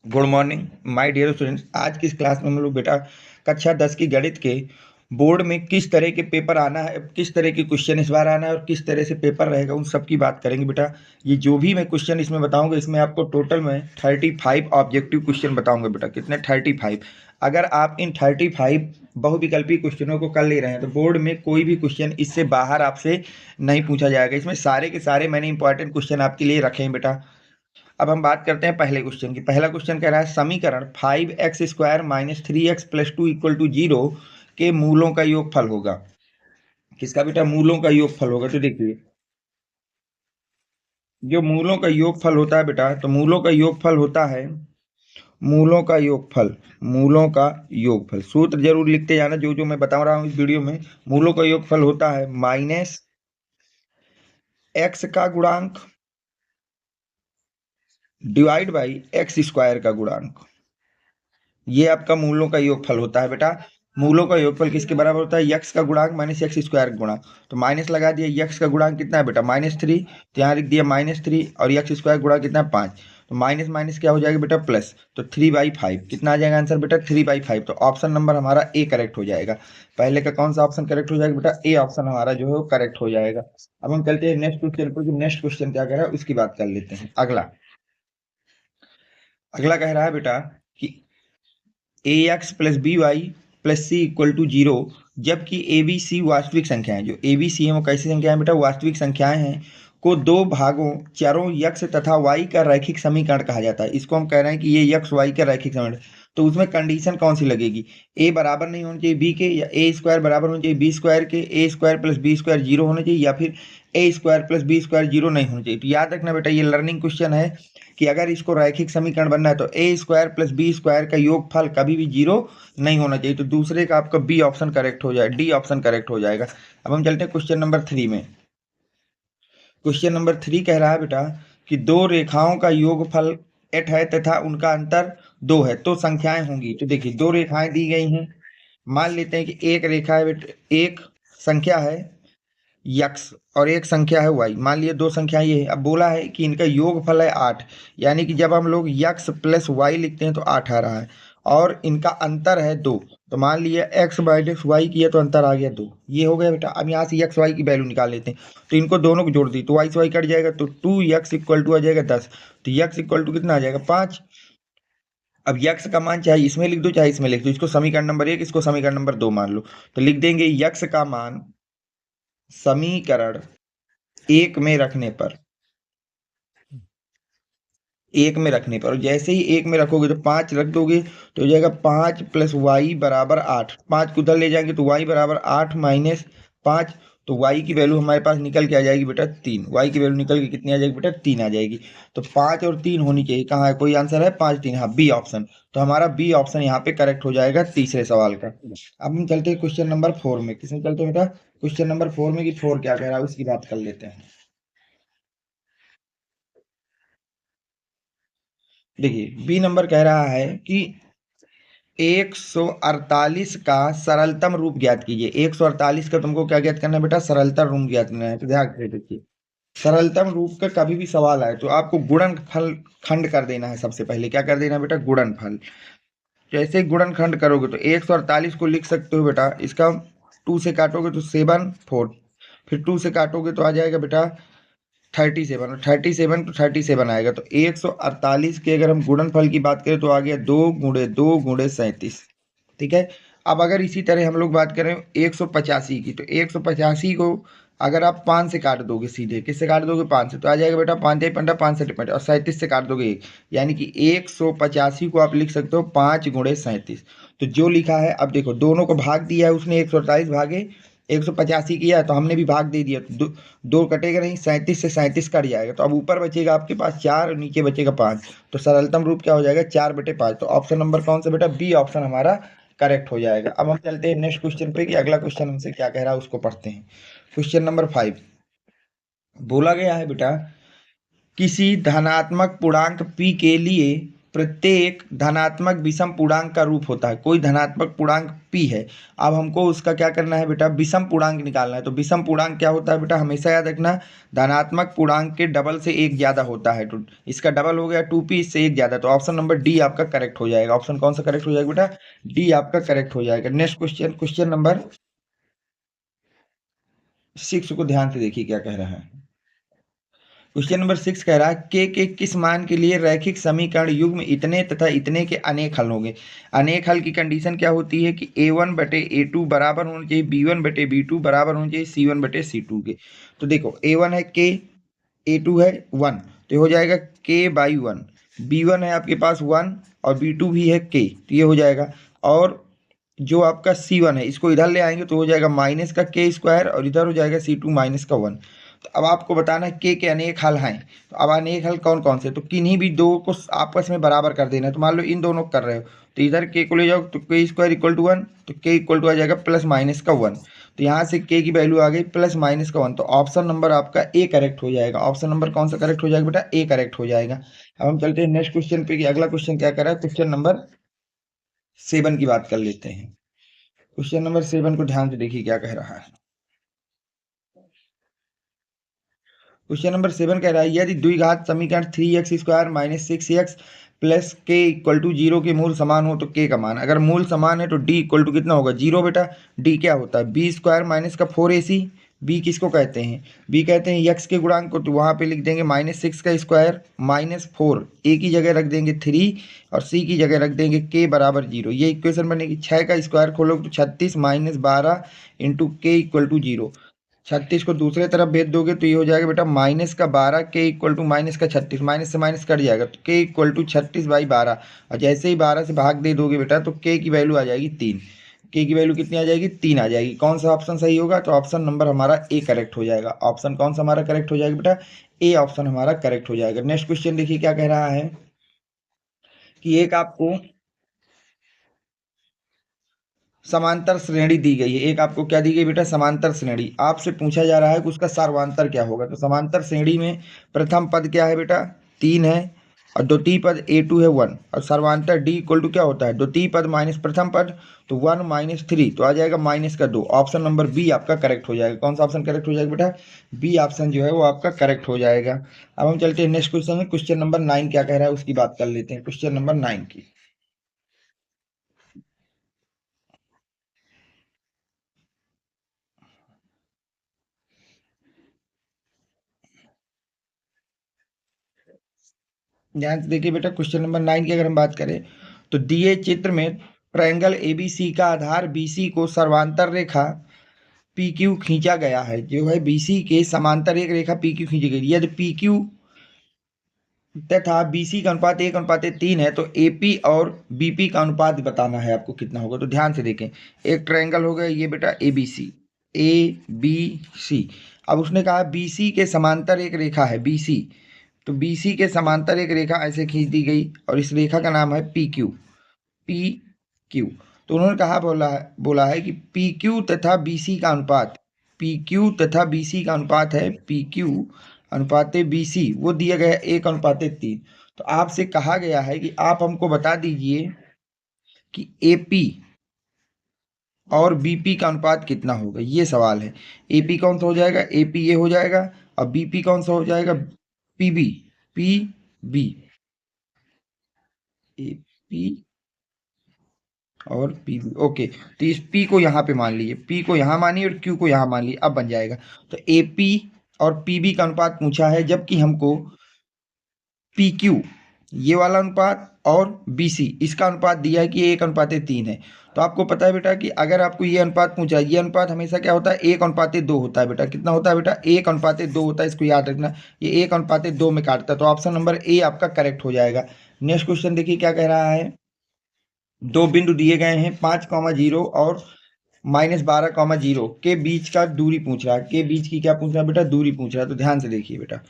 Good morning my dear students. आज की इस क्लास में हम लोग बेटा कक्षा 10 की गणित के बोर्ड में किस तरह के पेपर आना है, किस तरह के क्वेश्चन इस बार आना है और किस तरह से पेपर रहेगा, उन सब की बात करेंगे बेटा। ये जो भी मैं क्वेश्चन इसमें बताऊंगा, इसमें आपको टोटल में 35 ऑब्जेक्टिव क्वेश्चन बताऊंगा बेटा। कितने? 35। अगर आप इन 35 बहुविकल्पी क्वेश्चनों को कर ले रहे हैं तो बोर्ड में कोई भी क्वेश्चन इससे बाहर आपसे नहीं पूछा जाएगा। इसमें सारे के सारे मैंने इंपॉर्टेंट क्वेश्चन आपके लिए रखे हैं बेटा। अब हम बात करते हैं पहले क्वेश्चन की। पहला क्वेश्चन कह रहा है समीकरण 5x² - 3x + 2 = 0 के मूलों का योगफल होगा। किसका बेटा? मूलों का योगफल होगा। तो देखिए, जो मूलों का योगफल होता है बेटा, तो मूलों का योगफल होता है, मूलों का योगफल, मूलों का योगफल सूत्र जरूर लिखते जाना जो जो मैं बता रहा हूँ इस वीडियो में। मूलों का योगफल होता है -x का गुणांक डिवाइड बाई x² का गुणांक। ये आपका मूलों का योगफल होता है बेटा। मूलों का योगफल किसके बराबर होता है? यक्स का गुणांक माइनस एक्स स्क्वायर का गुणांक। तो माइनस लगा दिया, यक्स का गुणांक कितना है बेटा? -3। तो यहाँ लिख दिया -3 और यक्स स्क्वायर गुणा कितना है? 5। तो माइनस माइनस क्या हो जाएगा बेटा? प्लस। तो 3/5 कितना आ जाएगा आंसर बेटा? 3/5। तो ऑप्शन नंबर हमारा ए करेक्ट हो जाएगा। पहले का कौन सा ऑप्शन करेक्ट हो जाएगा बेटा? ए ऑप्शन हमारा जो है वो करेक्ट हो जाएगा। अब हम चलते हैं नेक्स्ट क्वेश्चन पर। नेक्स्ट क्वेश्चन क्या कह रहा है उसकी बात कर लेते हैं। अगला अगला कह रहा है बेटा कि ax + by + c = 0 जबकि ए बी सी वास्तविक संख्याएं, जो ए बी सी है वो कैसी संख्याएं बेटा? वास्तविक संख्याएं हैं, को दो भागों चरों यक्स तथा वाई का रैखिक समीकरण कहा जाता है। इसको हम कह रहे हैं कि ये यक्स वाई का रैखिक समीकरण। तो उसमें कंडीशन कौन सी लगेगी? ए बराबर नहीं होना चाहिए बी के, या ए स्क्वायर बराबर होना चाहिए बी स्क्वायर के, ए स्क्वायर + बी स्क्वायर 0 होना चाहिए, या फिर ए स्क्वायर + बी स्क्वायर 0 नहीं होना चाहिए। तो याद रखना बेटा, ये लर्निंग क्वेश्चन है कि अगर इसको रैखिक समीकरण बनना है तो ए स्क्वायर + बी स्क्वायर का योगफल कभी भी 0 नहीं होना चाहिए। तो दूसरे का आपका बी ऑप्शन करेक्ट हो जाए, डी ऑप्शन करेक्ट हो जाएगा। अब हम चलते हैं क्वेश्चन नंबर 3 में। क्वेश्चन नंबर 3 कह रहा है बेटा कि दो रेखाओं का योगफल 8 है तथा उनका अंतर 2 है, तो संख्याएं होंगी। तो देखिए, दो रेखाएं दी गई हैं। मान लेते हैं कि एक रेखा है बेटा, एक संख्या है यक्स और एक संख्या है वाई। मान लिया दो संख्या ये है। अब बोला है कि इनका योगफल है 8, यानी कि जब हम लोग यक्स + वाई लिखते हैं तो 8 आ रहा है, और इनका अंतर है 2। तो मान लिया x - वाई किया तो अंतर आ गया 2। ये हो गया बेटा। अब यहाँ से यक्स वाई की वैल्यू निकाल लेते हैं। तो इनको दोनों को जोड़ दी तो वाई से वाई कट जाएगा, तो 2x = आ जाएगा 10। तो यक्स इक्वल टू कितना आ जाएगा? 5। अब यक्स का मान चाहे इसमें लिख दो चाहे इसमें लिख दो, इसको समीकरण नंबर 1, इसको समीकरण नंबर 2 मान लो। तो लिख देंगे यक्स का मान समीकरण 1 में रखने पर, और जैसे ही 1 में रखोगे तो 5 रख दोगे तो हो जाएगा 5 + वाई बराबर 8। 5 को उधर ले जाएंगे तो वाई बराबर 8 - 5। तो वाई की वैल्यू हमारे पास निकल के आ जाएगी बेटा 3। वाई की वैल्यू निकल के कितनी आ जाएगी बेटा? 3 आ जाएगी। तो 5 और 3 होनी चाहिए। कहाँ है? कोई आंसर है? 5 3, हाँ, बी ऑप्शन। तो हमारा बी ऑप्शन यहाँ पे करेक्ट हो जाएगा तीसरे सवाल का। अब हम चलते हैं क्वेश्चन नंबर 4 में। किसमें चलते हैं बेटा? क्वेश्चन नंबर 4 में, कि 4 क्या कह रहा है उसकी बात कर लेते हैं। देखिए, बी नंबर कह रहा है कि 148 का सरलतम रूप ज्ञात कीजिए। 148 का तुमको क्या ज्ञात करना है बेटा? सरलतम रूप ज्ञात करना है। तो ध्यान से देखिए, सरलतम रूप का कभी भी सवाल आए तो आपको गुणनफल खंड कर देना है। सबसे पहले क्या कर देना है बेटा? गुणनफल। जैसे गुणनखंड करोगे तो 148 को लिख सकते हो बेटा, इसका 2 से काटोगे तो 7 4, फिर 2 से काटोगे तो आ जाएगा बेटा 37, और 37 तो 37 आएगा। तो 148 के अगर हम गुणनफल की बात करें तो आ गया 2 × 2 × 37। ठीक है। अब अगर इसी तरह हम लोग बात करें 185 की, तो 185 को अगर आप 5 से काट दोगे, सीधे किससे काट दोगे? 5 से, तो आ जाएगा बेटा 5 पंडा 5 से टिपट, और 37 से काट दोगे 1, यानी कि 185 को आप लिख सकते हो 5 × 37। तो जो लिखा है, अब देखो दोनों को भाग दिया है उसने, 148 भागे 185 किया है तो हमने भी भाग दे दिया। तो दो कटेगा नहीं, 37 से 37 कट जाएगा। तो अब ऊपर बचेगा आपके पास 4 और नीचे बचेगा 5। तो सरलतम रूप क्या हो जाएगा? 4/5। तो ऑप्शन नंबर कौन सा बेटा? बी ऑप्शन हमारा करेक्ट हो जाएगा। अब हम चलते हैं नेक्स्ट क्वेश्चन पे, कि अगला क्वेश्चन हमसे क्या कह रहा है उसको पढ़ते हैं। क्वेश्चन नंबर 5 बोला गया है बेटा, किसी धनात्मक पूर्णांक p के लिए प्रत्येक धनात्मक विषम पूर्णांक का रूप होता है। कोई धनात्मक पूर्णांक p है, अब हमको उसका क्या करना है बेटा, विषम पूर्णांक निकालना है। तो विषम पूर्णांक क्या होता है बेटा, हमेशा याद रखना, धनात्मक पूर्णांक के डबल से एक ज्यादा होता है। तो इसका डबल हो गया 2p, इससे एक ज्यादा, तो ऑप्शन नंबर डी आपका करेक्ट हो जाएगा। ऑप्शन कौन सा करेक्ट हो जाएगा बेटा, डी आपका करेक्ट हो जाएगा। नेक्स्ट क्वेश्चन, क्वेश्चन नंबर 6 को ध्यान से देखिए क्या कह रहा है। क्वेश्चन नंबर 6 कह रहा है के किस मान के लिए रैखिक समीकरण युग्म इतने तथा इतने के अनेक हल होंगे। अनेक हल की कंडीशन क्या होती है कि a1/a2 बराबर होना चाहिए b1/b2 बराबर होना चाहिए c1/c2 के। तो देखो a1 है k, a2 है 1, तो ये हो जाएगा k/1, b1 है आपके पास 1 और b2 भी है k, तो ये हो जाएगा। और जो आपका C1 है इसको इधर ले आएंगे तो हो जाएगा माइनस का k² और इधर हो जाएगा C2 माइनस का 1। तो अब आपको बताना है के अनेक हल हैं। तो अब अनेक हल कौन कौन से, तो किन्हीं भी दो को आपस में बराबर कर देना है। तो मान लो इन दोनों को कर रहे हो, तो इधर के को ले जाओ तो k² = 1, तो k = आ जाएगा प्लस माइनस का 1। तो यहाँ से k की वैल्यू आ गई प्लस माइनस का 1, तो ऑप्शन नंबर आपका ए करेक्ट हो जाएगा। ऑप्शन नंबर कौन सा करेक्ट हो जाएगा बेटा, ए करेक्ट हो जाएगा। अब हम चलते हैं नेक्स्ट क्वेश्चन पे कि अगला क्वेश्चन क्या कर रहा है। क्वेश्चन नंबर 7 की बात कर लेते हैं। क्वेश्चन नंबर 7 को ध्यान से देखिए क्या कह रहा है। क्वेश्चन नंबर 7 कह रहा है यदि द्विघात समीकरण 3x² - 6x प्लस k = 0 के मूल समान हो तो k का मान, अगर मूल समान है तो d = कितना होगा, 0 बेटा। d क्या होता है, b² माइनस का 4ac। b किसको कहते हैं, b कहते हैं x के गुणांक को, तो वहां पे लिख देंगे -6 का स्क्वायर माइनस 4, a की जगह रख देंगे 3 और c की जगह रख देंगे k बराबर 0। ये इक्वेशन बनेगी। 6 का स्क्वायर खोलोगे तो 36 - 12 इंटू k = 0। 36 को दूसरे तरफ भेज दोगे तो ये हो जाएगा बेटा -12 के इक्वल टू -36, माइनस से माइनस कट जाएगा, तो के इक्वल टू 36/12। और जैसे ही 12 से भाग दे दोगे बेटा तो के की वैल्यू आ जाएगी 3। के की वैल्यू कितनी आ जाएगी, 3 आ जाएगी। कौन सा ऑप्शन सही होगा, तो ऑप्शन नंबर हमारा ए करेक्ट हो जाएगा। ऑप्शन कौन सा हमारा करेक्ट हो जाएगा बेटा, ए ऑप्शन हमारा करेक्ट हो जाएगा। नेक्स्ट क्वेश्चन देखिए क्या कह रहा है कि एक आपको समांतर श्रेणी दी गई है। एक आपको क्या दी गई बेटा, समांतर श्रेणी। आपसे पूछा जा रहा है कि उसका सर्वांतर क्या होगा। तो समांतर श्रेणी में प्रथम पद क्या है बेटा, 3 है और द्वितीय पद a2 है 1, और सर्वांतर d इक्वल टू क्या होता है, द्वितीय पद माइनस प्रथम पद, तो 1 - 3, तो आ जाएगा -2। ऑप्शन नंबर बी आपका करेक्ट हो जाएगा। कौन सा ऑप्शन करेक्ट हो जाएगा बेटा, बी ऑप्शन जो है वो आपका करेक्ट हो जाएगा। अब हम चलते हैं नेक्स्ट क्वेश्चन में। क्वेश्चन नंबर 9 क्या कह रहा है उसकी बात कर लेते हैं। क्वेश्चन नंबर 9 की ध्यान से देखिए बेटा। क्वेश्चन नंबर 9 की अगर हम बात करें तो दिए चित्र में ट्रायंगल एबीसी का आधार बीसी को समांतर रेखा पी क्यू खींचा गया है। जो है बीसी के समांतर एक रेखा पी क्यू खींची गई। यदि पी क्यू तथा बीसी का अनुपात 1:3 है तो एपी और बीपी का अनुपात बताना है आपको कितना होगा। तो ध्यान से देखें, एक ट्रायंगल हो गया ये बेटा एबीसी, ए बी सी। अब उसने कहा बीसी के समांतर एक रेखा है बीसी, तो बीसी के समांतर एक रेखा ऐसे खींच दी गई और इस रेखा का नाम है पी क्यू, पी क्यू। तो उन्होंने कहा बोला है कि पी क्यू तथा बीसी का अनुपात, पी क्यू तथा बीसी का अनुपात है पी क्यू अनुपाते बीसी, वो दिया गया 1:3। तो आपसे कहा गया है कि आप हमको बता दीजिए कि एपी और बीपी का अनुपात कितना होगा, ये सवाल है। एपी कौन सा हो जाएगा, एपी ये हो जाएगा, और बीपी कौन सा हो जाएगा, पीबी, पीबी, एपी और पीबी। ओके, तो इस पी को यहाँ पे मान लीजिए, पी को यहाँ मानिए और क्यू को यहाँ मान लीजिए, अब बन जाएगा। तो एपी और पीबी का अनुपात पूछा है, जबकि हमको पी क्यू ये वाला अनुपात और बीसी इसका अनुपात दिया है कि 1:3 है। तो आपको पता है बेटा कि अगर आपको ये अनुपात पूछा है, ये अनुपात हमेशा क्या होता है, 1:2 होता है बेटा। कितना होता है बेटा, 1:2 होता है, इसको याद रखना। ये 1:2 में काटता है, तो ऑप्शन नंबर ए आपका करेक्ट हो जाएगा। नेक्स्ट क्वेश्चन देखिए क्या कह रहा है। दो बिंदु दिए गए हैं 5,0 और -12,0 के बीच का दूरी पूछ रहा है। के बीच की क्या पूछ रहा है बेटा, दूरी पूछ रहा है। तो ध्यान से देखिए बेटा,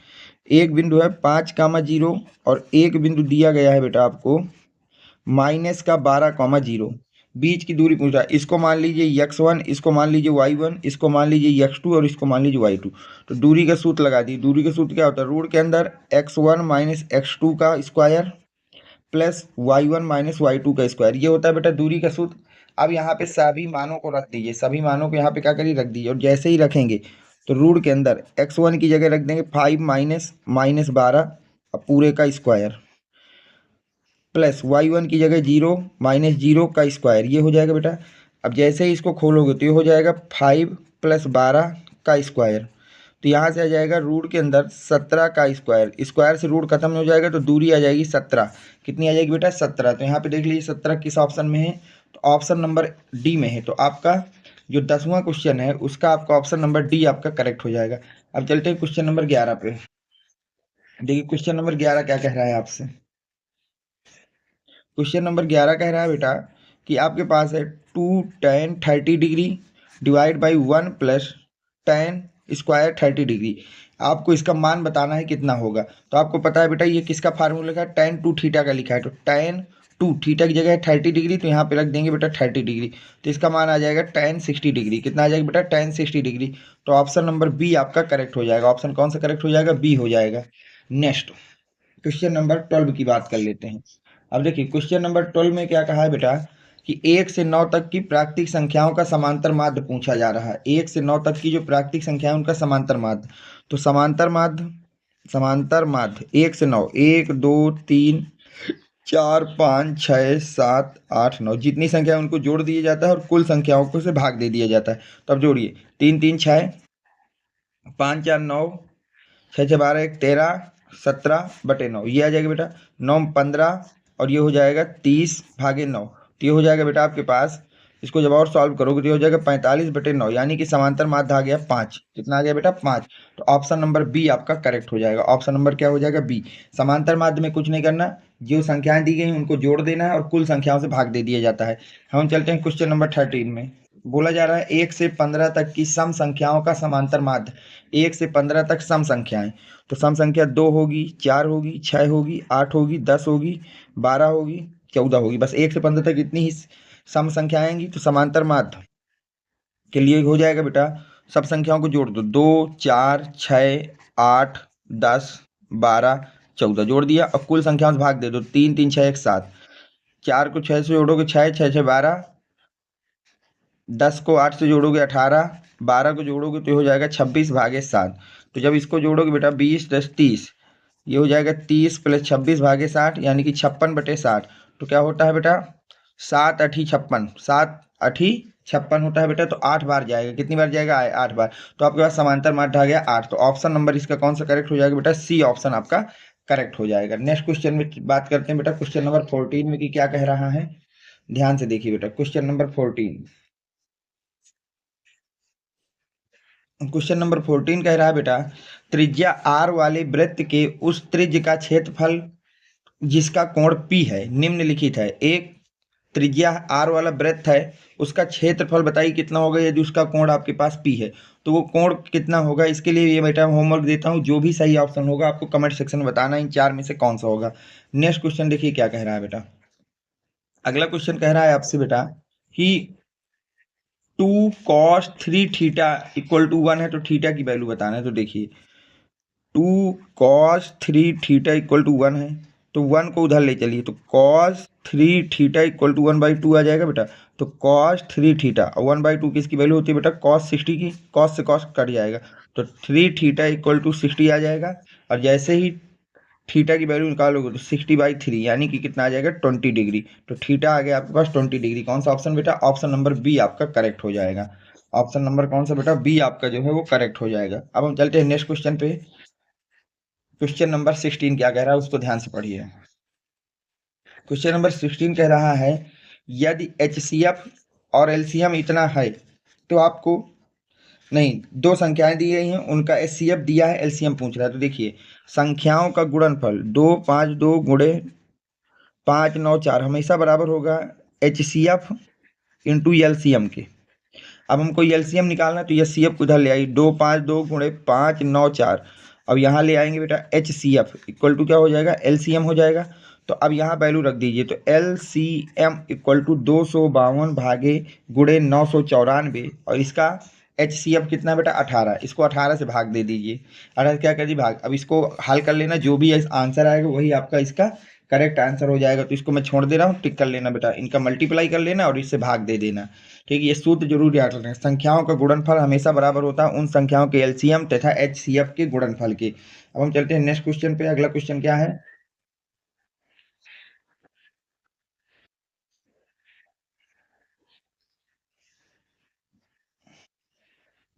एक बिंदु है 5,0 और एक बिंदु दिया गया है बेटा आपको -12,0। बीच की दूरी पूछ रहा है। इसको मान लीजिए x1, इसको मान लीजिए y1, इसको मान लीजिए x2 और इसको मान लीजिए y2। तो दूरी का सूत्र लगा दी। दूरी का सूत्र क्या होता है, रूट के अंदर x1 - x2 का square plus y1 minus y2 का स्क्वायर, ये होता है बेटा दूरी का सूत्र। अब यहाँ पे सभी मानों को रख दीजिए, सभी मानों को यहाँ पे क्या करिए रख दीजिए, और जैसे ही रखेंगे तो रूट के अंदर x1 की जगह रख देंगे 5 माइनस माइनस 12 पूरे का स्क्वायर, प्लस y1 की जगह 0 माइनस 0 का स्क्वायर, ये हो जाएगा बेटा। अब जैसे ही इसको खोलोगे तो ये हो जाएगा 5 प्लस 12 का स्क्वायर, तो यहाँ से आ जाएगा रूट के अंदर 17 का स्क्वायर, स्क्वायर से रूट खत्म हो जाएगा तो दूरी आ जाएगी 17, कितनी आ जाएगी बेटा 17। तो यहाँ पे देख लीजिए 17 किस ऑप्शन में है, तो ऑप्शन नंबर डी में है। तो आपका जो 10वां क्वेश्चन है उसका आपका ऑप्शन नंबर डी आपका करेक्ट हो जाएगा। अब चलते हैं क्वेश्चन नंबर 11 पे। देखिए क्वेश्चन नंबर 11 क्या कह रहा है आपसे। क्वेश्चन नंबर 11 कह रहा है बेटा कि आपके पास है 2 tan 30 degree divide by 1 plus tan square 30 degree, आपको इसका मान बताना है कितना होगा। तो आपको पता है बेटा ये किसका फार्मूला लिखा है, tan 2 थीटा का लिखा है, तो tan 2 थीटा की जगह है 30 डिग्री, तो यहाँ पे रख देंगे बेटा 30 डिग्री, तो इसका मान आ जाएगा tan 60 डिग्री, कितना आ जाएगा बेटा tan 60 डिग्री। तो ऑप्शन नंबर बी आपका करेक्ट हो जाएगा। ऑप्शन कौन सा करेक्ट हो जाएगा, बी हो जाएगा। नेक्स्ट क्वेश्चन नंबर 12 की बात कर लेते हैं। अब देखिए क्वेश्चन नंबर 12 में क्या कहा है बेटा कि 1 से 9 तक की प्राकृतिक संख्याओं का समांतर माध्य पूछा जा रहा है। 1 से 9 तक की जो प्राकृतिक संख्या है उनका समांतर माध्य, तो समांतर माध्य 1 से 9, 1 2 3 4 5 6 7 8 9 जितनी संख्या है उनको जोड़ दिया जाता है और कुल संख्याओं को से भाग दे दिया जाता है। तो अब जोड़िए 3 3 6, 5 4 9, 6 6 12 1 13, 17/9, ये आ जाएगा बेटा 9 15, और ये हो जाएगा 30/9, तो ये हो जाएगा बेटा आपके पास, इसको जब और सॉल्व करोगे तो ये हो जाएगा 45/9, यानी कि समांतर माध्य आ गया 5, कितना आ गया बेटा 5। तो ऑप्शन नंबर बी आपका करेक्ट हो जाएगा। ऑप्शन नंबर क्या हो जाएगा, बी। समांतर माध्य में कुछ नहीं करना, जो संख्याएं दी गई उनको जोड़ देना है और कुल संख्याओं से भाग दे दिया जाता है। हम चलते हैं क्वेश्चन नंबर 13 में। बोला जा रहा है 1 से 15 तक की सम संख्याओं का समांतर माध्य। 1 से 15 तक सम संख्याएं, तो सम संख्या 2 होगी, 4 होगी, 6 होगी, 8 होगी, 10 होगी, 12 होगी, 14 होगी, बस 1 से 15 तक इतनी ही सम संख्या आएंगी। तो समांतर माध्य के लिए हो जाएगा बेटा सब संख्याओं को जोड़ दो, 2 4 6 8 10 12 14 जोड़ दिया और कुल संख्याओं से भाग दे दो, 3 3 6 1 7, 4 को 6 से जोड़ोगे 6 6 6 12, 10 को 8 से जोड़ोगे 18, 12 को जोड़ोगे तो ये हो जाएगा 26/7। तो जब इसको जोड़ोगे बेटा 20 + 30, ये हो जाएगा 30 + 26/60, यानी कि 56/60। तो क्या होता है बेटा 7 8 56, 7 8 56 होता है बेटा। तो 8 बार जाएगा, कितनी बार जाएगा 8 बार। तो आपके पास समांतर माध्य आ गया 8। तो ऑप्शन नंबर इसका कौन सा करेक्ट हो जाएगा बेटा, सी ऑप्शन आपका करेक्ट हो जाएगा। नेक्स्ट क्वेश्चन में बात करते हैं बेटा क्वेश्चन नंबर 14 में कि क्या कह रहा है, ध्यान से देखिए बेटा। क्वेश्चन नंबर 14, क्वेश्चन नंबर 14 कह रहा है बेटा त्रिज्या r वाले वृत्त के उस त्रिज्य का क्षेत्रफल जिसका कोण P है निम्नलिखित है। एक त्रिज्या r वाला वृत्त है, उसका क्षेत्रफल बताइए कितना होगा यदि उसका कोण आपके पास P है, तो वो कोण कितना होगा। इसके लिए ये बेटा होमवर्क देता हूँ, जो भी सही ऑप्शन होगा आपको कमेंट सेक्शन में बताना इन चार में से कौन सा होगा। नेक्स्ट क्वेश्चन देखिए क्या कह रहा है बेटा। अगला क्वेश्चन कह रहा है आपसे बेटा कि 2 cos 3 थीटा इक्वल टू 1 है, तो थीटा की वैल्यू बताना है। तो देखिए 2 cos 3 थीटा इक्वल टू 1 है, तो 1 को उधर ले चलिए, तो cos 3 थीटा इक्वल टू 1/2 आ जाएगा बेटा। तो cos 3 थीटा और 1/2 किसकी वैल्यू होती है बेटा, cos 60 की, cos से cos कट जाएगा, तो 3 थीटा इक्वल टू 60 आ जाएगा। और जैसे ही थीटा की वैल्यू निकालोगे तो 60/3, यानी कि कितना आ जाएगा 20 डिग्री। तो थीटा आ गया आपके पास 20 डिग्री। कौन सा ऑप्शन बेटा, ऑप्शन नंबर बी आपका करेक्ट हो जाएगा। ऑप्शन नंबर कौन सा बेटा, बी आपका जो है वो करेक्ट हो जाएगा। अब हम चलते हैं नेक्स्ट क्वेश्चन पे। क्वेश्चन नंबर 16 क्या कह रहा है उसको ध्यान से पढ़िए। क्वेश्चन नंबर 16 कह रहा है यदि HCF और LCM इतना है तो आपको, नहीं, दो संख्याएं दी गई हैं उनका HCF दिया है, LCM पूछ रहा है। तो देखिए संख्याओं का गुणनफल 2 5 2 गुणे 5 9 4 हमेशा बराबर होगा HCF इंटू LCM के। अब हमको LCM निकालना है, तो HCF को इधर ले आई, 2 5 2 गुणे 5 9 4। अब यहाँ ले आएंगे बेटा HCF इक्वल टू क्या हो जाएगा, LCM हो जाएगा। तो अब यहाँ वैल्यू रख दीजिए, तो LCM इक्वल टू 252 भागे गुणे 994, और इसका HCF कितना बेटा 18, इसको 18 से भाग दे दीजिए। 18 क्या कर दी भाग। अब इसको हल कर लेना, जो भी आंसर आएगा वही आपका इसका करेक्ट आंसर हो जाएगा। तो इसको मैं छोड़ दे रहा हूँ, टिक कर लेना बेटा, इनका मल्टीप्लाई कर लेना और इससे भाग दे देना। ठीक है, ये सूत्र जरूर याद रखना, संख्याओं का गुणनफल हमेशा बराबर होता है उन संख्याओं के एलसीएम तथा एचसीएफ के गुणनफल के। अब हम चलते हैं नेक्स्ट क्वेश्चन पे। अगला क्वेश्चन क्या है?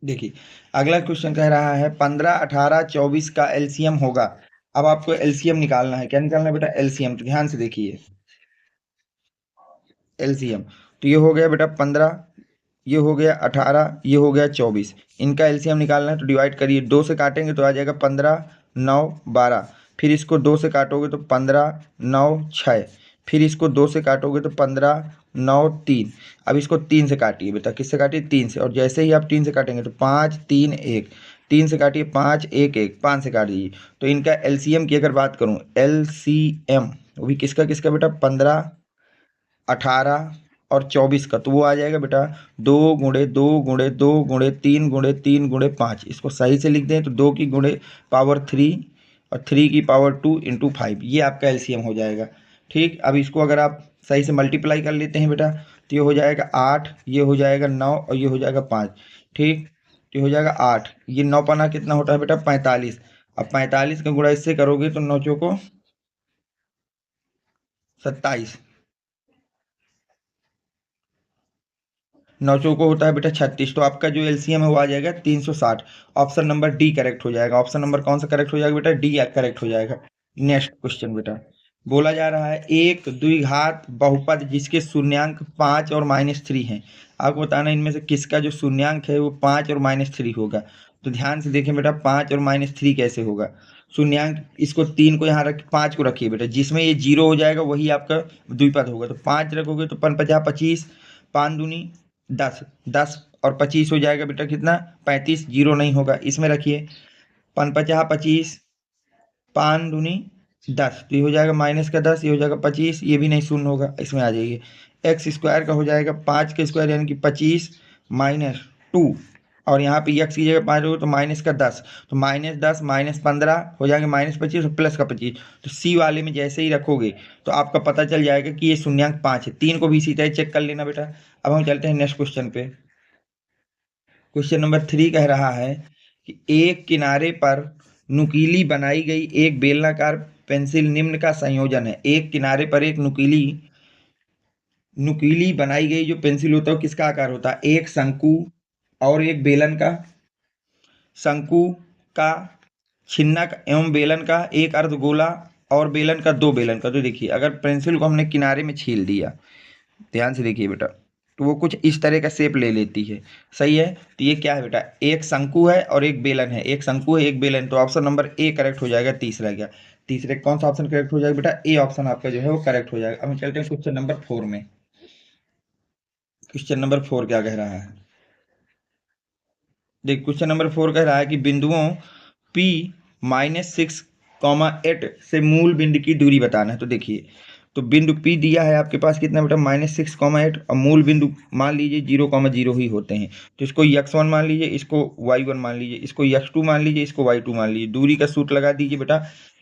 देखिए, अगला क्वेश्चन कह रहा है 15, 18, 24 का एलसीएम होगा। अब आपको एलसीएम निकालना है। क्या निकालना है बेटा? एलसीएम। तो ध्यान से देखिए, एलसीएम। तो ये हो गया बेटा 15, ये हो गया 18, ये हो गया 24। इनका एलसीएम निकालना है तो डिवाइड करिए, 2 से काटेंगे तो आ जाएगा 15, 9, 12। फिर इसको 2 से काटोगे तो 15, 9, 6। फिर इसको 2 से काटोगे तो 15, 9, 3। अब इसको 3 से काटिए बेटा, किससे काटिए? 3 से। और जैसे ही आप 3 से काटेंगे तो 5, 3, 1। 3 से काटिए 5, 1, 1, 5 से काट दीजिए। तो इनका एलसीएम की अगर बात करूँ, एलसीएम वो भी किसका किसका बेटा? 15, 18 और 24 का। तो वो आ जाएगा बेटा 2 × 2 × 2 × 3 × 3 × 5। इसको सही से लिख दें तो 2 की गुणे पावर 3 और 3 की पावर 2 × 5, ये आपका एलसीएम हो जाएगा। ठीक, अब इसको अगर आप सही से मल्टीप्लाई कर लेते हैं बेटा तो ये हो जाएगा 8, ये हो जाएगा 9 और ये हो जाएगा 5। ठीक, तो ये हो जाएगा 8। ये 9 पना कितना होता है बेटा? 45। अब 45 का गुणा इससे करोगे तो 9 चौको 27, 9 चौको होता है बेटा 36। तो आपका जो एलसीएम है वो आ जाएगा 360। ऑप्शन नंबर डी करेक्ट हो जाएगा। ऑप्शन नंबर कौन सा करेक्ट हो जाएगा बेटा? डी करेक्ट हो जाएगा। नेक्स्ट क्वेश्चन बेटा, बोला जा रहा है एक द्विघात बहुपद जिसके शून्यांक 5 और -3 हैं। आपको बताना इनमें से किसका जो शून्यांक है वो 5 और -3 होगा। तो ध्यान से देखें बेटा, 5 और -3 कैसे होगा? शून्यांक, इसको 3 को यहाँ रख, 5 को रखिए बेटा, जिसमें ये 0 हो जाएगा वही आपका द्विपद होगा। तो 5 रखोगे तो 5 × 25, 5 दूनी 10, 10 और 25 हो जाएगा बेटा कितना? 35। 0 नहीं होगा, इसमें रखिए 5 × 50 25, 5 दूनी 10। तो ये हो जाएगा -10, ये हो जाएगा 25, ये भी नहीं शून्य होगा, इसमें आ जाइए। एक्स स्क्वायर का हो जाएगा 5 के स्क्वायर यानी कि 25 -2, और यहाँ पे एक्स की जगह 5 होगा तो -10। तो -10 -15 हो जाएंगे -25 और प्लस का 25। तो सी वाले में जैसे ही रखोगे तो आपका पता चल जाएगा कि ये शून्यांक 5 है। 3 को भी इसी तरह चेक कर लेना बेटा। अब हम चलते हैं नेक्स्ट क्वेश्चन पे। क्वेश्चन नंबर 3 कह रहा है कि एक किनारे पर नुकीली बनाई गई एक बेलनाकार पेंसिल निम्न का संयोजन है। एक किनारे पर एक नुकीली नुकीली बनाई गई जो पेंसिल होता है वो किसका आकार होता है? एक शंकु और एक बेलन का, शंकु का, छिन्नक एवं बेलन का, एक अर्धगोला और बेलन का, दो बेलन का। तो देखिए, अगर पेंसिल को हमने किनारे में छील दिया, ध्यान से देखिए बेटा, तो वो कुछ इस तरह का शेप ले लेती है। सही है, तो ये क्या है बेटा? एक शंकु है और एक बेलन है, एक शंकु है एक बेलन। तो ऑप्शन नंबर ए करेक्ट हो जाएगा। तीसरा क्या? तीसरे कौन सा ऑप्शन करेक्ट हो जाएगा बेटा? ए ऑप्शन आपका जो है वो करेक्ट हो जाएगा। अब हम चलते हैं क्वेश्चन नंबर 4 में। क्वेश्चन नंबर 4 क्या कह रहा है? देख, क्वेश्चन नंबर 4 कह रहा है कि बिंदुओं P -6, 8 से मूल बिंदु की दूरी बताना है। तो देखिए, तो बिंदु P दिया है आपके पास कितना बेटा? -6, 8 और मूल बिंदु मान लीजिए 0, 0 ही होते हैं। तो इसको x1 मान लीजिए, इसको y1 मान लीजिए, इसको x2 मान लीजिए, इसको y2 मान लीजिए। दूरी का सूत्र लगा दीजिए बेटा,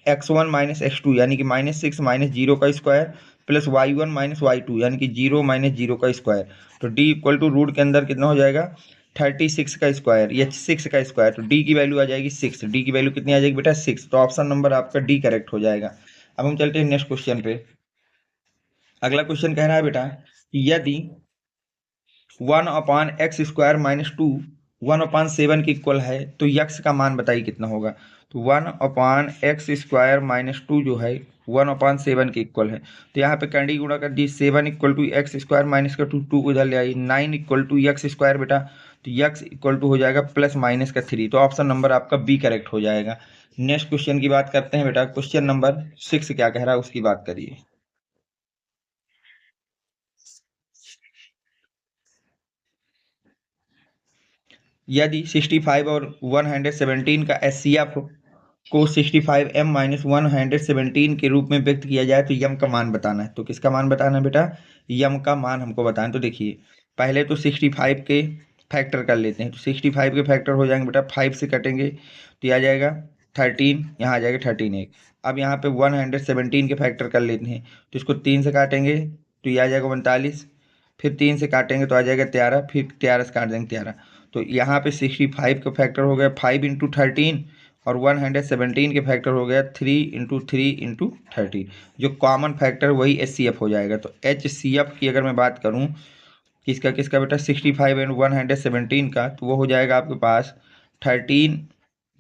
x1 - x2 यानी कि -6 - 0 का स्क्वायर प्लस y1 - y2 यानी कि 0 - 0 का स्क्वायर। तो d इक्वल टू रूट के अंदर कितना हो जाएगा? 36 का स्क्वायर या 6 का स्क्वायर। तो डी की वैल्यू आ जाएगी 6। डी की वैल्यू कितनी आ जाएगी बेटा? 6। तो ऑप्शन नंबर आपका डी करेक्ट हो जाएगा। अब हम चलते हैं नेक्स्ट क्वेश्चन पे। अगला क्वेश्चन कह रहा है बेटा कि यदि 1/x² - 2 1/7 के इक्वल है तो यक्स का मान बताइए कितना होगा? तो 1/x² - 2 जो है 1/7 के इक्वल है। तो यहाँ पे कैंडी गुणा कर दी, 7 = x² - 2, 2 को इधर ले आई, 9 = x² बेटा। तो x इक्वल टू हो जाएगा +-3। तो ऑप्शन नंबर आपका बी करेक्ट हो जाएगा। नेक्स्ट क्वेश्चन की बात करते हैं बेटा। क्वेश्चन नंबर 6 क्या कह रहा है उसकी बात करिए। यदि 65 और 117 का एचसीएफ को 65m - 117 के रूप में व्यक्त किया जाए तो यम का मान बताना है। तो किसका मान बताना है बेटा? यम का मान हमको बताना है। तो देखिए, पहले तो 65 के फैक्टर कर लेते हैं। तो 65 के फैक्टर हो जाएंगे बेटा, 5 से कटेंगे तो ये आ जाएगा 13, यहाँ आ जाएगा 13 एक। अब यहाँ पे 117 के फैक्टर कर लेते हैं, तो इसको 3 से काटेंगे तो ये आ जाएगा 45, फिर 3 से काटेंगे तो आ जाएगा 13, फिर 13 से काट देंगे 13, तो यहाँ पे 65 का फैक्टर हो गया 5 इंटू 13, और 117 के फैक्टर हो गया 3 इंटू 13 जो कॉमन फैक्टर वही HCF हो जाएगा। तो HCF की अगर मैं बात करूँ किसका किसका बेटा 65 एंड 117 का, तो वो हो जाएगा आपके पास 13,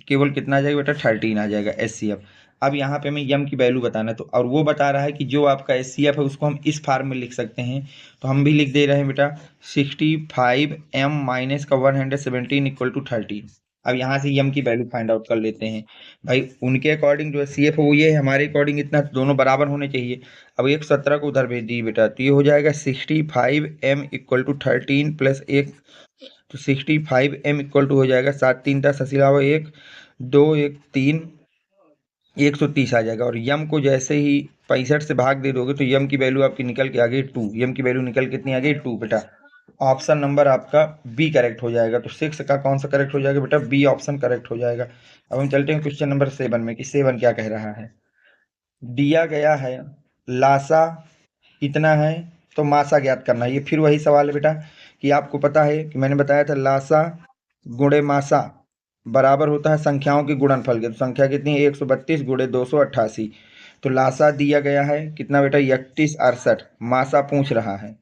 केवल कितना आ जाएगा बेटा 13 आ जाएगा HCF। अब यहाँ पे हमें यम की वैल्यू बताना है, तो और वो बता रहा है कि जो आपका HCF है उसको हम इस फार्म में लिख सकते हैं, तो हम भी लिख दे रहे हैं बेटा 65m माइनस का 117 इक्वल टू 13। अब यहाँ से यम की वैल्यू फाइंड आउट कर लेते हैं। भाई उनके अकॉर्डिंग जो HCF है वो ये है, हमारे अकॉर्डिंग इतना, दोनों बराबर होने चाहिए। अब 117 को उधर भेज दीजिए बेटा, तो ये हो जाएगा 65m इक्वल टू 13 प्लस 1, तो 65m इक्वल टू हो जाएगा 7 3 10 अस्सी लावा 1 2 1 3 130 आ जाएगा। और यम को जैसे ही 65 से भाग दे दोगे तो यम की वैल्यू आपकी निकल के आ गई 2, यम की वैल्यू निकल कितनी आ गई 2 बेटा। ऑप्शन नंबर आपका बी करेक्ट हो जाएगा। तो 6 का कौन सा करेक्ट हो जाएगा बेटा, बी ऑप्शन करेक्ट हो जाएगा। अब हम चलते हैं क्वेश्चन नंबर 7 में कि 7 क्या कह रहा है। दिया गया है लासा इतना है तो मासा ज्ञात करना है। ये फिर वही सवाल है बेटा कि आपको पता है कि मैंने बताया था लासा गुणे मासा बराबर होता है संख्याओं के गुणनफल के। तो संख्या कितनी है 132 गुणे 288। तो लासा दिया गया है कितना बेटा 3168, मासा पूछ रहा है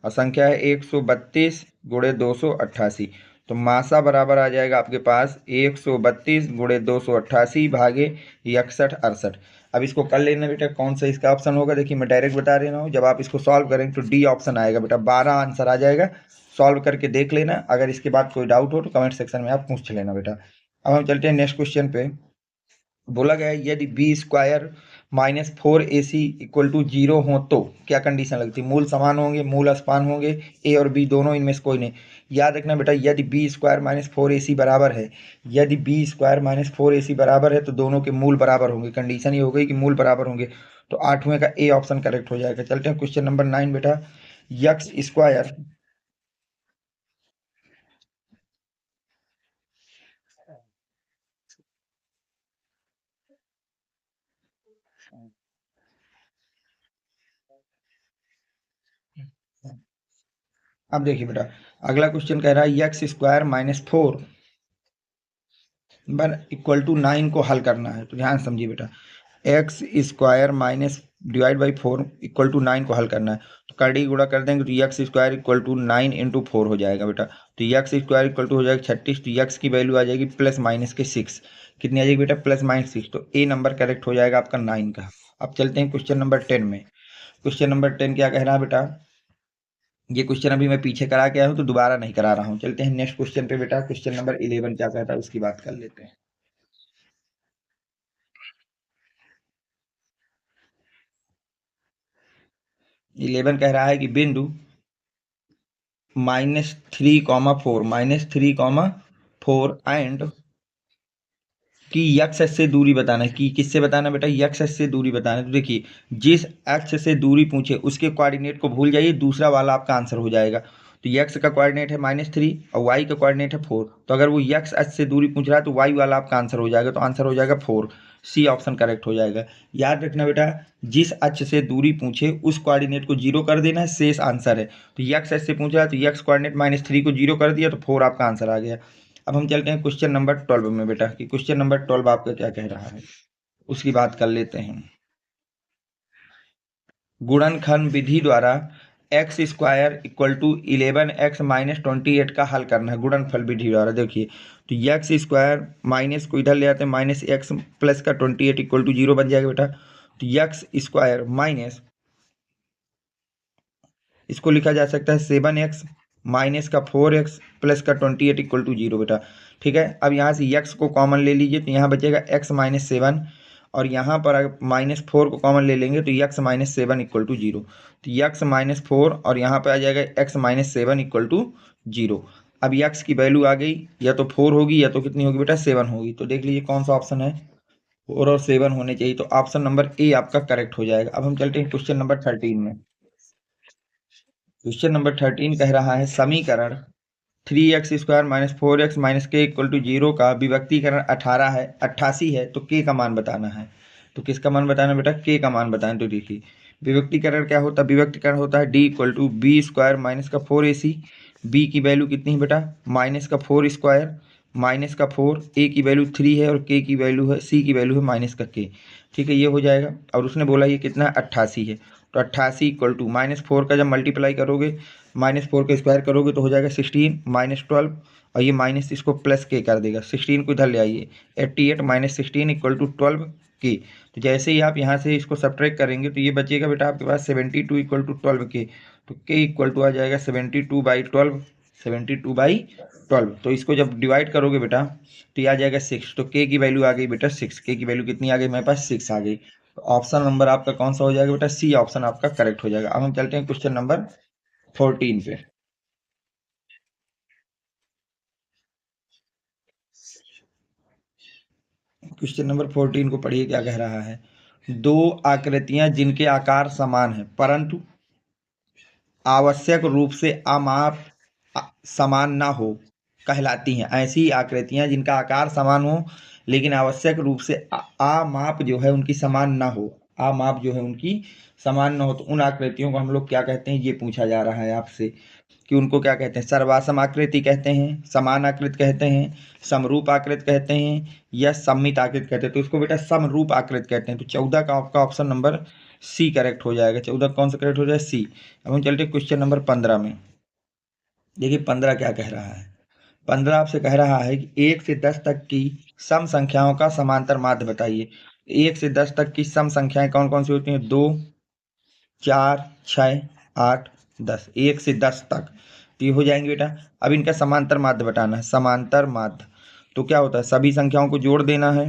और संख्या है 132 गुणे 288। तो मासा बराबर आ जाएगा आपके पास 132 गुणे 288 भागे 6168। अब इसको कर लेना बेटा, कौन सा इसका ऑप्शन होगा। देखिए मैं डायरेक्ट बता रहा हूँ, जब आप इसको सॉल्व करेंगे तो डी ऑप्शन आएगा बेटा, 12 आंसर आ जाएगा। सॉल्व करके देख लेना, अगर इसके बाद कोई डाउट हो तो कमेंट सेक्शन में आप पूछ लेना बेटा। अब हम चलते हैं नेक्स्ट क्वेश्चन पे। बोला गया है यदि B square minus 4AC equal to 0 हो तो क्या कंडीशन लगती है। मूल समान होंगे, मूल असमान होंगे, ए और बी दोनों, इनमें से कोई नहीं। याद रखना बेटा यदि बी स्क्वायर माइनस 4AC बराबर है, यदि बी स्क्वायर माइनस 4AC बराबर है तो दोनों के मूल बराबर होंगे। कंडीशन ये हो गई कि मूल बराबर होंगे, तो 8वें का ए ऑप्शन करेक्ट हो जाएगा। चलते हैं क्वेश्चन नंबर 9 बेटा। यक्स स्क्वायर अब देखिए बेटा अगला क्वेश्चन कह रहा है x square minus 4 one equal to 9 को हल करना है। तो ध्यान समझिए बेटा, x square minus divide by 4 equal to 9 को हल करना है। तो कड़ी गुणा कर देंगे तो x square equal to 9 into 4 हो जाएगा बेटा। तो यक्स स्क्वायर इक्वल टू हो जाएगा 36, तो यक्स की वैल्यू आ जाएगी प्लस माइनस के 6। कितनी आ जाएगी बेटा प्लस माइनस 6, तो ए नंबर करेक्ट हो जाएगा आपका 9 का। अब चलते हैं क्वेश्चन नंबर 10 में। क्वेश्चन नंबर 10 क्या कह रहा है बेटा, ये क्वेश्चन अभी मैं पीछे करा के आया हूँ तो दोबारा नहीं करा रहा हूँ। चलते हैं नेक्स्ट क्वेश्चन पे बेटा। क्वेश्चन नंबर 11 क्या कहता है उसकी बात कर लेते हैं। 11 कह रहा है कि बिंदु -3, 4 -3, 4 एंड कि यक्स एक्स से दूरी बताना है। कि किससे बताना बेटा, यक्स एक्स से दूरी बताना है। तो देखिए जिस एक्स से दूरी पूछे उसके कोऑर्डिनेट को भूल जाइए, दूसरा वाला आपका आंसर हो जाएगा। तो यक्स का कोऑर्डिनेट है -3 और वाई का कोऑर्डिनेट है 4। तो अगर वो यक्स एक्स से दूरी पूछ रहा है तो वाई वाला आपका आंसर हो जाएगा। तो आंसर हो जाएगा 4, सी ऑप्शन करेक्ट हो जाएगा। याद रखना बेटा जिस अक्ष से दूरी पूछे उस कोऑर्डिनेट को 0 कर देना है, शेष आंसर है। तो यक्स एक्स से पूछ रहा है तो यक्स कोऑर्डिनेट -3 को 0 कर दिया तो 4 आपका आंसर आ गया। अब हम चलते हैं क्वेश्चन नंबर 12 में बेटा कि क्वेश्चन नंबर 12 आपका क्या कह रहा है उसकी बात कर लेते हैं। गुणनखंड विधि द्वारा x square equal to 11x minus 28 का हल करना है गुणनफल विधि द्वारा। देखिए तो एक्स स्क्वायर माइनस को इधर ले आते हैं, -x प्लस का 28 इक्वल टू 0 बन जाएगा बेटा। तो एक्स स्क्वायर माइनस इसको लिखा जा सकता है 7x माइनस का 4x प्लस का 28 इक्वल टू 0 बेटा। ठीक है, अब यहाँ से x को कॉमन ले लीजिए तो यहाँ बचेगा x माइनस 7, और यहाँ पर अगर -4 को कॉमन ले लेंगे तो x माइनस 7 इक्वल टू 0। तो x माइनस 4 और यहाँ पर आ जाएगा x माइनस 7 इक्वल टू 0। अब x की वैल्यू आ गई, या तो 4 होगी या तो कितनी होगी बेटा 7 होगी। तो देख लीजिए कौन सा ऑप्शन है, 4 और 7 होने चाहिए। तो ऑप्शन नंबर ए आपका करेक्ट हो जाएगा। अब हम चलते हैं क्वेश्चन नंबर 13 में। क्वेश्चन नंबर 13 कह रहा है समीकरण 3x square minus 4x minus के इक्वल टू 0 का विभक्तीकरण 88 है तो के का मान बताना है। तो किसका मान बताना बेटा, के का मान बताना। तो देखिए विभक्तिकरण क्या होता है, विभक्तिकरण होता है D equal to B square minus का 4ac। बी की वैल्यू कितनी है बेटा, माइनस का 4 स्क्वायर माइनस का 4, ए की वैल्यू 3 है और के की वैल्यू है, सी की वैल्यू है माइनस का के। ठीक है, ये हो जाएगा। और उसने बोला ये कितना 88 है, तो 88 इक्वल टू -4 का जब मल्टीप्लाई करोगे, -4 का स्क्वायर करोगे तो हो जाएगा 16 -12, और ये माइनस इसको प्लस के कर देगा, 16 को इधर ले आइए, 88 माइनस 16 इक्वल टू 12 के। तो जैसे ही आप यहाँ से इसको सब्ट्रैक्ट करेंगे तो ये बचेगा बेटा आपके पास 72 इक्वल टू 12 के। तो के इक्वल टू आ जाएगा 72/12, 72/12। तो इसको जब डिवाइड करोगे बेटा तो ये आ जाएगा 6। तो के की वैल्यू आ गई बेटा 6, के की वैल्यू कितनी आ गई मेरे पास, 6 आ गई। तो ऑप्शन नंबर आपका कौन सा हो जाएगा बेटा, सी ऑप्शन आपका करेक्ट हो जाएगा। अब हम चलते हैं क्वेश्चन नंबर 14 पे। क्वेश्चन नंबर 14 को पढ़िए क्या कह रहा है। दो आकृतियां जिनके आकार समान है परंतु आवश्यक रूप से अमाप समान ना हो कहलाती हैं। ऐसी आकृतियां जिनका आकार समान हो लेकिन आवश्यक रूप से अमाप जो है उनकी समान ना हो, अमाप जो है उनकी समान ना हो, तो उन आकृतियों को हम लोग क्या कहते हैं, ये पूछा जा रहा है आपसे कि उनको क्या कहते हैं। सर्वासम आकृति कहते हैं, समान आकृति कहते हैं, समरूप आकृति कहते हैं, या सममित आकृति कहते हैं। तो इसको बेटा समरूप आकृति कहते हैं। तो 14 का आपका ऑप्शन नंबर सी करेक्ट हो जाएगा। 14 कौन सा करेक्ट हो जाएगा, सी। अब हम चलते हैं क्वेश्चन नंबर 15 में। देखिए 15 क्या कह रहा है। 15 आपसे कह रहा है कि 1 से 10 तक की सम संख्याओं का समांतर माध्य बताइए। 1 से 10 तक की सम संख्याएं कौन कौन सी होती हैं, 2, 4, 6, 8, 10। 1 से 10 तक तो ये हो जाएंगे बेटा। अब इनका समांतर माध्य बताना है। समांतर माध्य तो क्या होता है, सभी संख्याओं को जोड़ देना है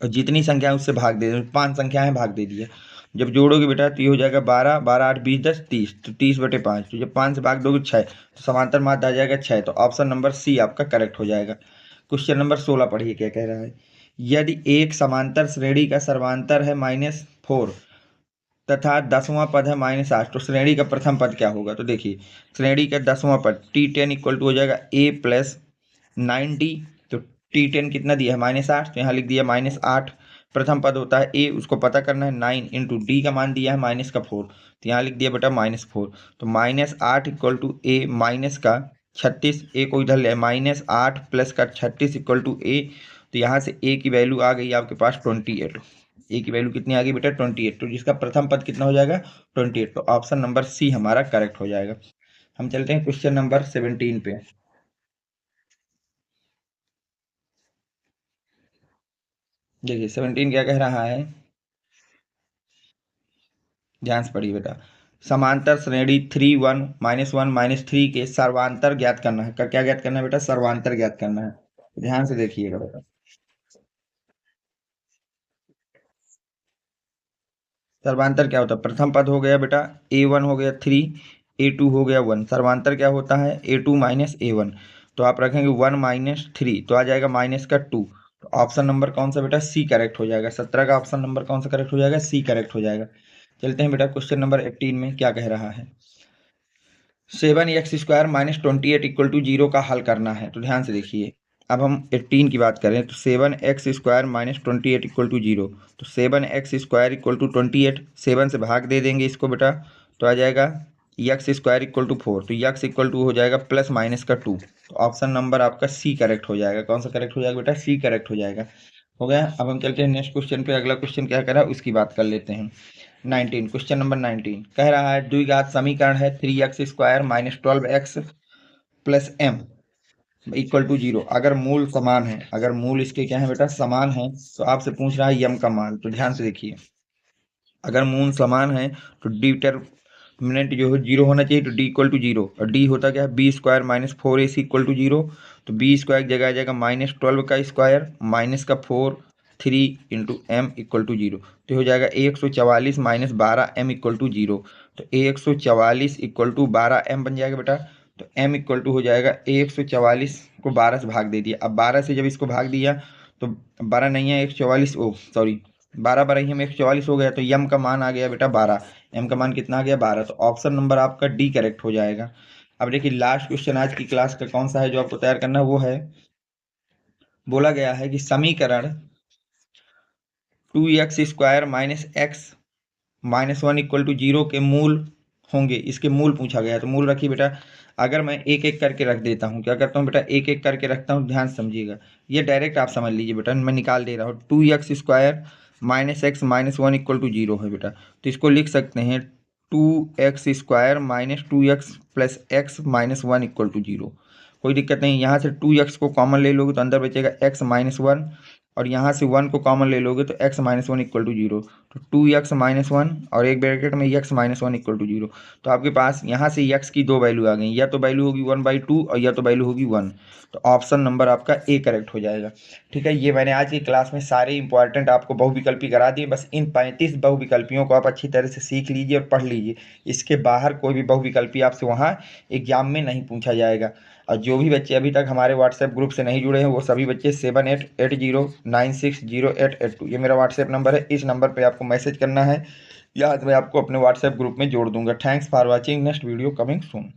और जितनी संख्या है उससे भाग दे देना। 5 संख्याएं भाग दे दिया, जब जोड़ोगे बेटा तो ये हो जाएगा 12, 12 8 20 10 30, तो 30/5। तो जब 5 से भाग दोगे 6, तो समांतर माध्य आ जाएगा 6। तो ऑप्शन नंबर सी आपका करेक्ट हो जाएगा। क्वेश्चन नंबर 16 पढ़िए क्या कह रहा है। यदि एक समांतर श्रेणी का सर्वांतर है -4 तथा 10वां पद है -8, तो श्रेणी का प्रथम पद क्या होगा। तो देखिए श्रेणी का 10वां पद T10 इक्वल टू हो जाएगा a प्लस 9d। तो T10 कितना दिया है, -8, तो यहाँ लिख दिया -8। प्रथम पद होता है a, उसको पता करना है, 9 इंटू डी का मान दिया है -4, तो यहाँ लिख दिया बेटा -4। तो -8 इक्वल टू a माइनस का 36, a को इधर ले, -8 प्लस का 36 इक्वल टू a। तो यहाँ से a की वैल्यू आ गई आपके पास 28। ए की वैल्यू कितनी आ गई बेटा 28। तो जिसका प्रथम पद कितना हो जाएगा 28। तो ऑप्शन नंबर सी हमारा करेक्ट हो जाएगा। हम चलते हैं क्वेश्चन नंबर 17 पे। देखिए 17 क्या कह रहा है, ध्यान से पढ़िए बेटा। समांतर श्रेणी 3 1 -1 -3 के सर्वांतर ज्ञात करना है। क्या ज्ञात करना है बेटा, सर्वांतर ज्ञात करना है। ध्यान से देखिएगा बेटा। सर्वांतर क्या होता है, प्रथम पद हो गया बेटा a1 हो गया 3, a2 हो गया 1। सर्वांतर क्या होता है, a2 माइनस a1। तो आप रखेंगे 1 - 3 तो आ जाएगा -2। तो ऑप्शन नंबर कौन सा बेटा, सी करेक्ट हो जाएगा। 17 का ऑप्शन नंबर कौन सा करेक्ट हो जाएगा, सी करेक्ट हो जाएगा। चलते हैं बेटा क्वेश्चन नंबर 18 में क्या कह रहा है। 7x² - 28 इक्वल टू 0 का हल करना है। तो ध्यान से देखिए, अब हम 18 की बात करें तो 7x² - 28 इक्वल टू 0। तो 7x² इक्वल टू 28, 7 से भाग दे देंगे इसको बेटा, तो आ जाएगा x² इक्वल टू 4। तो x इक्वल टू हो जाएगा प्लस माइनस का 2। तो ऑप्शन नंबर आपका सी करेक्ट हो जाएगा। कौन सा करेक्ट हो जाएगा बेटा, सी करेक्ट हो जाएगा। हो गया। अब हम चलते हैं नेक्स्ट क्वेश्चन पे। अगला क्वेश्चन क्या कह रहा है उसकी बात कर लेते हैं। 19, क्वेश्चन नंबर 19 कह रहा है द्विघात समीकरण है 3x² - 12x plus m equal to 0। अगर मूल समान है, अगर मूल इसके क्या है बेटा, समान है, तो आपसे पूछ रहा है यम का मान। तो ध्यान से देखिए, अगर मूल समान है तो डिटरमिनेंट जो है 0 होना चाहिए। तो d इक्वल टू 0, और d होता क्या है, b² - 4ac इक्वल टू 0। तो b² की जगह आ जाएगा -12 का स्क्वायर माइनस का 4 3 इंटू m इक्वल टू 0। तो हो जाएगा 144 - 12m इक्वल टू 0। तो 144 इक्वल टू 12m बन जाएगा बेटा। तो m इक्वल टू हो जाएगा 144 को 12 से भाग दे दिया। अब 12 से जब इसको भाग दिया तो 12 नहीं है 144, ओ सॉरी 12 12 ही में 144 हो गया। तो यम का मान आ गया बेटा 12, एम का मान कितना आ गया 12। तो ऑप्शन नंबर आपका डी करेक्ट हो जाएगा। अब देखिए लास्ट क्वेश्चन आज की क्लास का कौन सा है जो आपको तैयार करना है, वो है, बोला गया है कि समीकरण 2x² minus x minus 1 equal to 0 के मूल होंगे, इसके मूल पूछा गया है। तो मूल रखिए बेटा। अगर मैं एक एक करके रख देता हूँ, क्या करता हूँ बेटा, एक एक करके रखता हूँ, ध्यान से समझिएगा। ये डायरेक्ट आप समझ लीजिए बेटा, मैं निकाल दे रहा हूँ। 2x² minus x minus 1 equal to 0 है बेटा, तो इसको लिख सकते हैं 2x² minus 2x plus x minus 1 equal to 0। कोई दिक्कत नहीं, यहाँ से 2x को कॉमन ले लोगे तो अंदर बचेगा x माइनस 1, और यहाँ से 1 को कॉमन ले लोगे तो x माइनस 1 इक्वल टू 0। तो 2x माइनस 1 और एक ब्रैकेट में x माइनस 1 इक्वल टू 0। तो आपके पास यहाँ से x की दो वैल्यू आ गई, या तो वैल्यू होगी 1/2 और या तो वैल्यू होगी 1। तो ऑप्शन नंबर आपका ए करेक्ट हो जाएगा। ठीक है, ये मैंने आज की क्लास में सारे इंपॉर्टेंट आपको बहुविकल्पी करा दिए। बस इन 35 बहुविकल्पियों को आप अच्छी तरह से सीख लीजिए और पढ़ लीजिए। इसके बाहर कोई भी बहुविकल्पी आपसे वहाँ एग्जाम में नहीं पूछा जाएगा। और जो भी बच्चे अभी तक हमारे व्हाट्सएप ग्रुप से नहीं जुड़े हैं, वो सभी बच्चे 7880960882, ये मेरा व्हाट्सएप नंबर है। इस नंबर पे आपको मैसेज करना है, या मैं आपको अपने व्हाट्सएप ग्रुप में जोड़ दूंगा। Thanks for watching, next video coming soon.